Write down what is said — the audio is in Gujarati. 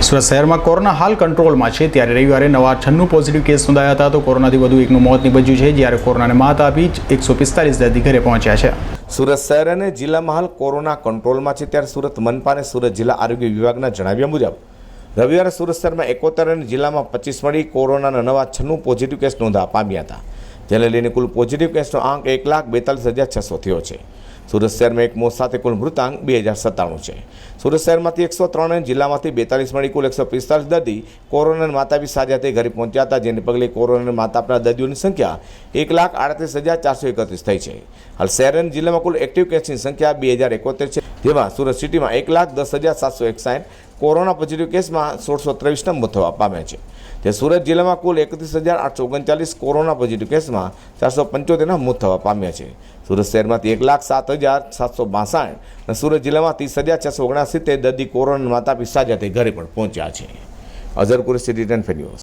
સુરત શહેરમાં કોરોના હાલ કંટ્રોલમાં છે, ત્યારે રવિવારે નવા 96 પોઝિટિવ કેસ નોંધાયા હતા. તો કોરોનાથી વધુ એકનું મોત નીપજ્યું છે, જ્યારે કોરોનાને માત આપી 145 દર્દી ઘરે પહોંચ્યા છે. સુરત શહેર અને જિલ્લામાં હાલ કોરોના કંટ્રોલમાં છે, ત્યારે સુરત મનપા અને સુરત જિલ્લા આરોગ્ય વિભાગના જણાવ્યા મુજબ રવિવારે સુરત શહેરમાં 71 અને જિલ્લામાં 25 મળી કોરોનાના નવા 96 પોઝિટિવ કેસ નોંધવા પામ્યા હતા, જેને લઈને કુલ પોઝિટિવ કેસનો આંક 1,42,600 થયો છે. સુરત શહેરમાં એક મોત સાથે કુલ મૃતાંક 2097 છે. સુરત શહેરમાંથી 103 અને જિલ્લામાંથી 42 મળી કુલ 145 દર્દી કોરોનાને માત આપી સાજા થઈ ઘરે પહોંચ્યા હતા, જેને પગલે કોરોનાને માત આપનાર દર્દીઓની સંખ્યા 1,38,431 થઈ છે. હાલ શહેર અને જિલ્લામાં કુલ એક્ટિવ કેસની સંખ્યા 2071 છે, જેમાં સુરત સિટીમાં 1,10,761, કોરોના પોઝિટિવ કેસમાં 1623 મોત થવા પામ્યા છે. તે સુરત જિલ્લામાં કુલ 31,839, કોરોના પોઝિટિવ કેસમાં 475 મોત થવા પામ્યા છે. સુરત શહેરમાંથી 1,07,762 અને સુરત જિલ્લામાં 30,679 દર્દી કોરોનાને માત આપી સાજા થઈ ઘરે પણ પહોંચ્યા છે. Azhar Qureshi, return news.